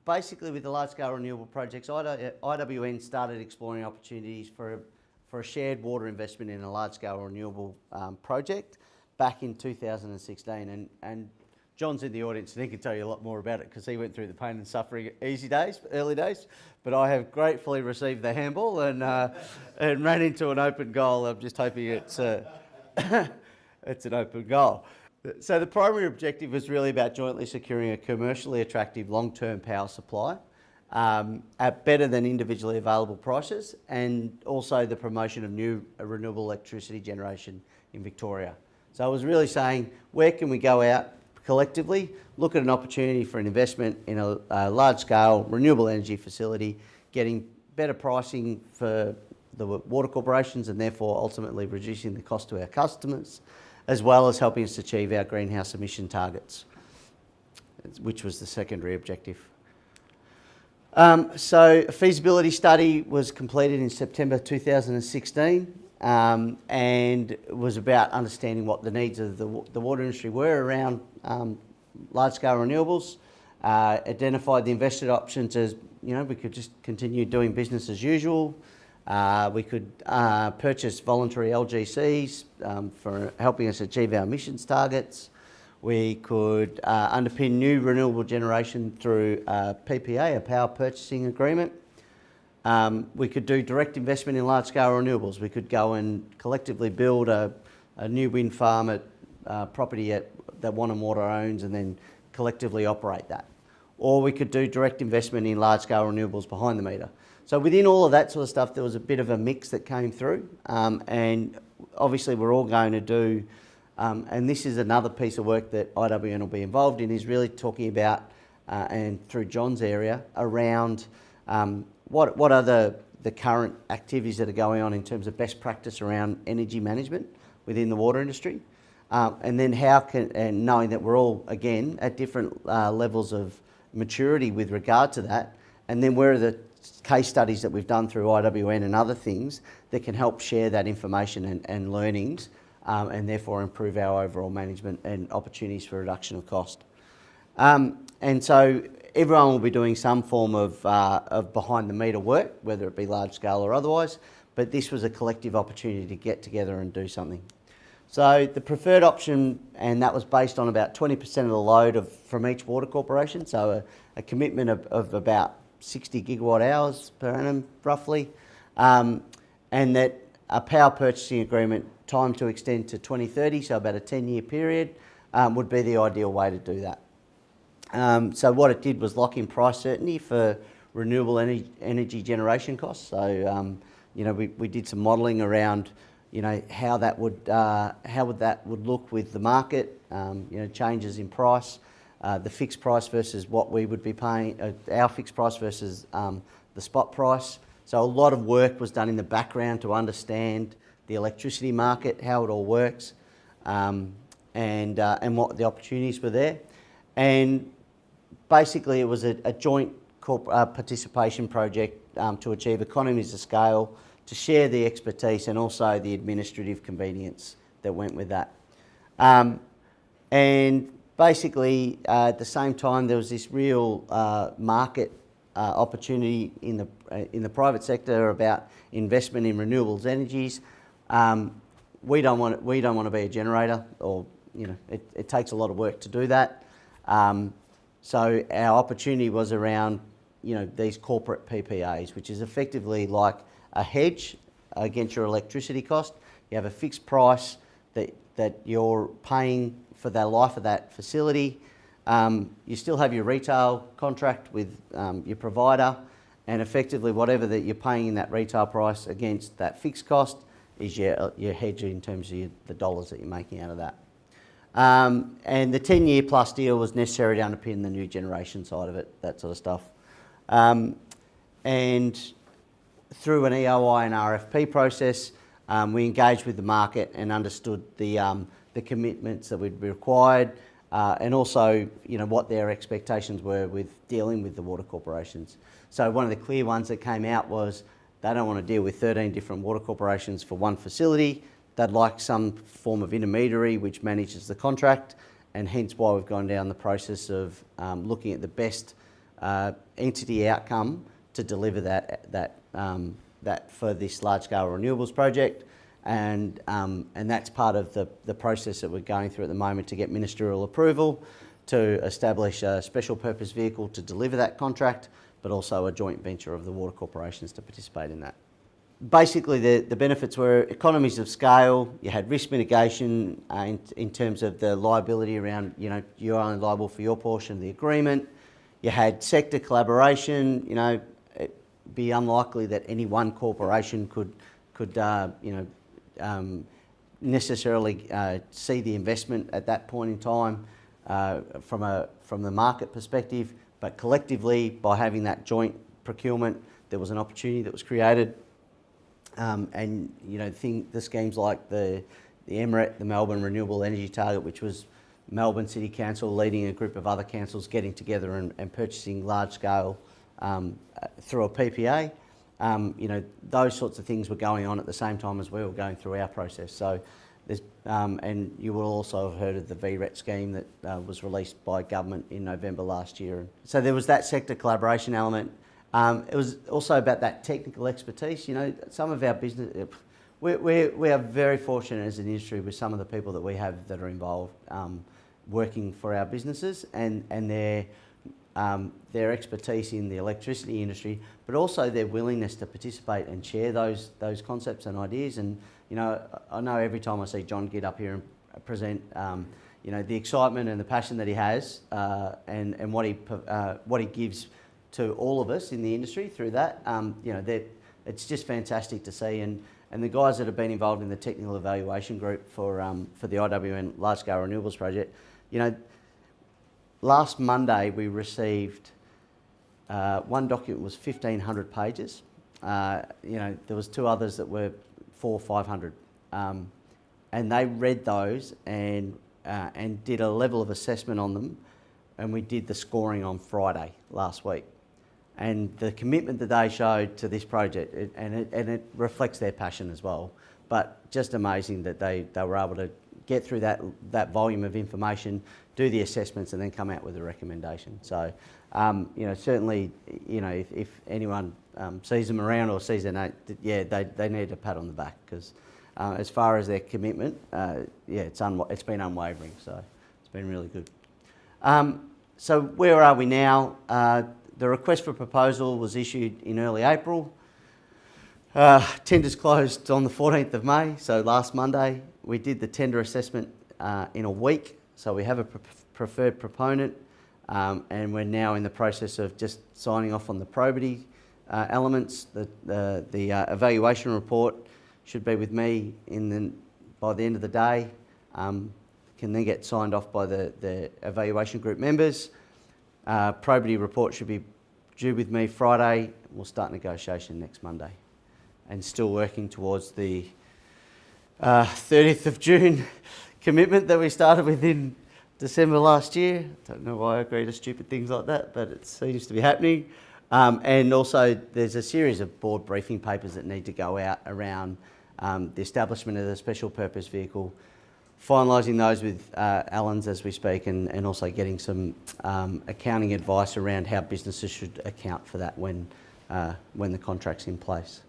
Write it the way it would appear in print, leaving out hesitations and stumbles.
basically with the large scale renewable projects, IWN started exploring opportunities for a shared water investment in a large scale renewable project back in 2016. And John's in the audience and he can tell you a lot more about it because he went through the pain and suffering early days. But I have gratefully received the handball and ran into an open goal. I'm just hoping it's it's an open goal. So the primary objective was really about jointly securing a commercially attractive long-term power supply at better than individually available prices, and also the promotion of new renewable electricity generation in Victoria. So I was really saying, where can we go out collectively, look at an opportunity for an investment in a large-scale renewable energy facility, getting better pricing for the water corporations and therefore ultimately reducing the cost to our customers, as well as helping us achieve our greenhouse emission targets, which was the secondary objective. So a feasibility study was completed in September 2016 and it was about understanding what the needs of the water industry were around large-scale renewables, identified the investment options as, we could just continue doing business as usual. We could purchase voluntary LGCs for helping us achieve our emissions targets. We could underpin new renewable generation through a PPA, a power purchasing agreement. We could do direct investment in large-scale renewables. We could go and collectively build a new wind farm at property that Wannon Water owns and then collectively operate that. Or we could do direct investment in large-scale renewables behind the meter. So within all of that sort of stuff, there was a bit of a mix that came through, and obviously we're all going to do, and this is another piece of work that IWN will be involved in, is really talking about, and through John's area, around what are the current activities that are going on in terms of best practice around energy management within the water industry, and then and knowing that we're all, again, at different levels of maturity with regard to that, and then where are the case studies that we've done through IWN and other things that can help share that information and learnings and therefore improve our overall management and opportunities for reduction of cost. And so everyone will be doing some form of behind the meter work, whether it be large scale or otherwise, but this was a collective opportunity to get together and do something. So the preferred option, and that was based on about 20% of the load from each water corporation, so a commitment of about 60 gigawatt hours per annum, roughly, and that a power purchasing agreement time to extend to 2030, so about a 10-year period, would be the ideal way to do that. So what it did was lock in price certainty for renewable energy generation costs. So we did some modelling around how that would look with the market, changes in price. The fixed price versus what we would be paying, our fixed price versus the spot price. So a lot of work was done in the background to understand the electricity market, how it all works, and what the opportunities were there. And basically it was a joint participation project to achieve economies of scale, to share the expertise and also the administrative convenience that went with that. And basically, at the same time, there was this real market opportunity in the private sector about investment in renewables energies. We don't want to be a generator, or it takes a lot of work to do that. So our opportunity was around these corporate PPAs, which is effectively like a hedge against your electricity cost. You have a fixed price that you're paying for the life of that facility. You still have your retail contract with your provider, and effectively whatever that you're paying in that retail price against that fixed cost is your hedge in terms of the dollars that you're making out of that. And the 10-year plus deal was necessary to underpin the new generation side of it, that sort of stuff. And through an EOI and RFP process, we engaged with the market and understood the commitments that would be required, and also what their expectations were with dealing with the water corporations. So one of the clear ones that came out was they don't want to deal with 13 different water corporations for one facility. They'd like some form of intermediary which manages the contract, and hence why we've gone down the process of looking at the best entity outcome to deliver that for this large scale renewables project, and that's part of the process that we're going through at the moment to get ministerial approval to establish a special purpose vehicle to deliver that contract, but also a joint venture of the water corporations to participate in that. Basically, the benefits were economies of scale. You had risk mitigation in terms of the liability around, you're only liable for your portion of the agreement. You had sector collaboration. It'd be unlikely that any one corporation could necessarily see the investment at that point in time from the market perspective, but collectively, by having that joint procurement, there was an opportunity that was created. The schemes like the MRET, the Melbourne Renewable Energy Target, which was Melbourne City Council leading a group of other councils getting together and purchasing large scale through a PPA. Those sorts of things were going on at the same time as we were going through our process. So there's, and you will also have heard of the VRET scheme that was released by government in November last year. So there was that sector collaboration element. It was also about that technical expertise. Some of our business, we are very fortunate as an industry with some of the people that we have that are involved working for our businesses, and their expertise in the electricity industry, but also their willingness to participate and share those concepts and ideas. And I know every time I see John get up here and present, the excitement and the passion that he has, and what he gives to all of us in the industry through that, it's just fantastic to see. And the guys that have been involved in the technical evaluation group for the IWN Large Scale Renewables Project, last Monday we received one document was 1,500 pages. There was two others that were 400 or 500, and they read those and did a level of assessment on them, and we did the scoring on Friday last week. And the commitment that they showed to this project, it reflects their passion as well. But just amazing that they were able to get through that volume of information, do the assessments, and then come out with a recommendation. So, certainly, if anyone sees them around or sees their name, they need a pat on the back, because as far as their commitment, it's been unwavering. So it's been really good. So where are we now? The request for proposal was issued in early April. Tenders closed on the 14th of May, so last Monday. We did the tender assessment in a week, so we have a preferred proponent, and we're now in the process of just signing off on the probity elements. The evaluation report should be with me by the end of the day. Can then get signed off by the evaluation group members. Probity report should be due with me Friday. We'll start negotiation next Monday, and still working towards the 30th of June commitment that we started with in December last year. Don't know why I agree to stupid things like that, but it seems to be happening. And also there's a series of board briefing papers that need to go out around the establishment of the special purpose vehicle, finalising those with Allens as we speak, and also getting some accounting advice around how businesses should account for that when the contract's in place.